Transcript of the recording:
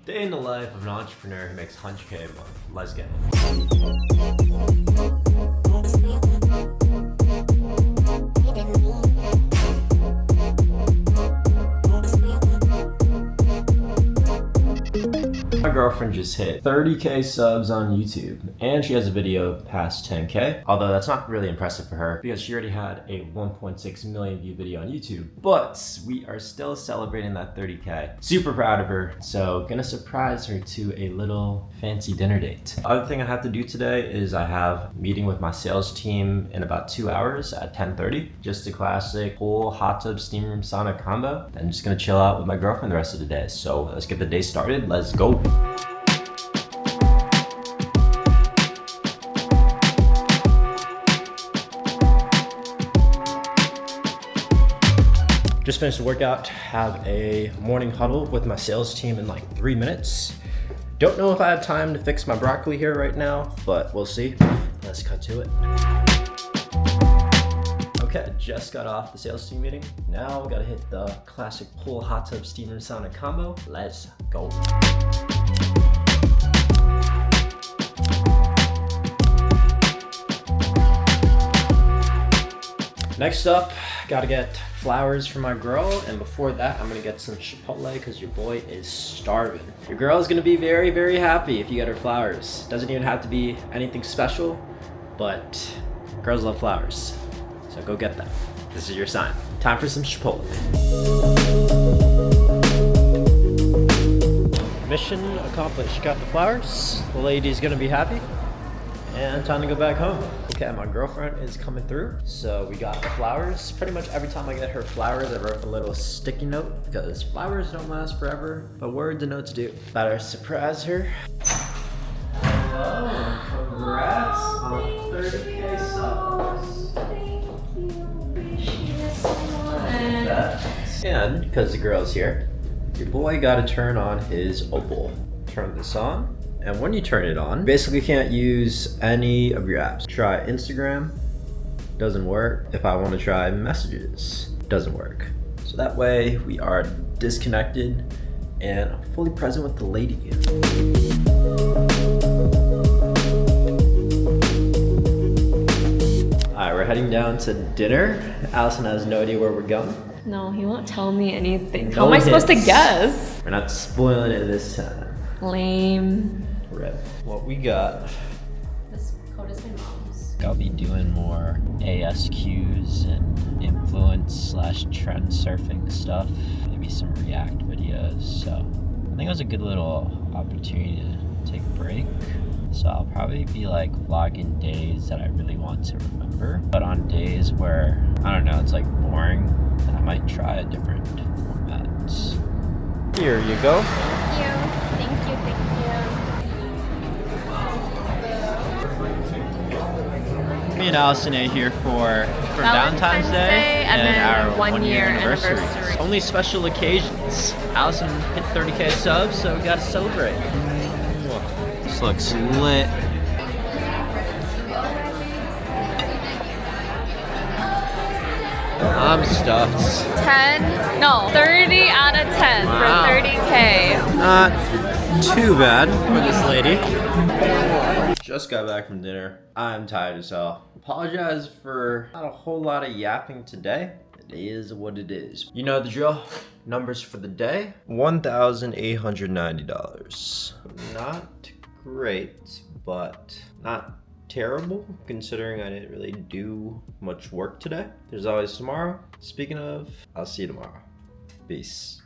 Day in the life of an entrepreneur who makes 100K a month. Let's get it. My girlfriend just hit 30K subs on YouTube, and she has a video past 10K, although that's not really impressive for her because she already had a 1.6 million view video on YouTube, but we are still celebrating that 30K. Super proud of her, so gonna surprise her to a little fancy dinner date. Other thing I have to do today is I have a meeting with my sales team in about 2 hours at 10:30. Just a classic pool, hot tub, steam room, sauna combo. I'm just gonna chill out with my girlfriend the rest of the day. So let's get the day started. Let's go. Just finished the workout, have a morning huddle with my sales team in like 3 minutes. Don't know if I have time to fix my broccoli here right now, but we'll see. Let's cut to it. Okay, just got off the sales team meeting. Now we gotta hit the classic pool, hot tub, steam room, sauna combo. Let's go. Next up, gotta get flowers for my girl, and before that, I'm gonna get some Chipotle because your boy is starving. Your girl is gonna be very, very happy if you get her flowers. Doesn't even have to be anything special, but girls love flowers. So go get them. This is your sign. Time for some Chipotle. Mission accomplished. Got the flowers. The lady's gonna be happy. And time to go back home. Okay, my girlfriend is coming through. So we got the flowers. Pretty much every time I get her flowers, I wrote a little sticky note because flowers don't last forever, but words and notes do. Better surprise her. Hello, congrats on 30K subs. Thank you. Appreciate it so much. And because the girl's here, your boy got to turn on his Opal. Turn this on. And when you turn it on, basically can't use any of your apps. Try Instagram, doesn't work. If I want to try messages, doesn't work. So that way we are disconnected and I'm fully present with the lady. All right, we're heading down to dinner. Allison has no idea where we're going. No, he won't tell me anything. How am I supposed to guess? We're not spoiling it this time. Lame. Rip. What we got? This code is my mom's. I'll be doing more ASQs and influence/trend surfing stuff. Maybe some React videos. So I think it was a good little opportunity to take a break. So I'll probably be like vlogging days that I really want to remember. But on days where, I don't know, it's like boring, then I might try a different format. Here you go. Thank you. Thank you. Thank you. Me and Allison are here for Valentine's Day and then our 1 year anniversary. anniversary. Only special occasions. Allison hit 30K subs, so we gotta celebrate. This looks lit. I'm stuffed. 10? No, 30 out of 10 Wow. for 30K. Not too bad for this lady. Just got back from dinner. I'm tired as hell. Apologize for not a whole lot of yapping today. It is what it is. You know the drill. Numbers for the day. $1,890. Not great, but not terrible considering I didn't really do much work today. There's always tomorrow. Speaking of, I'll see you tomorrow. Peace.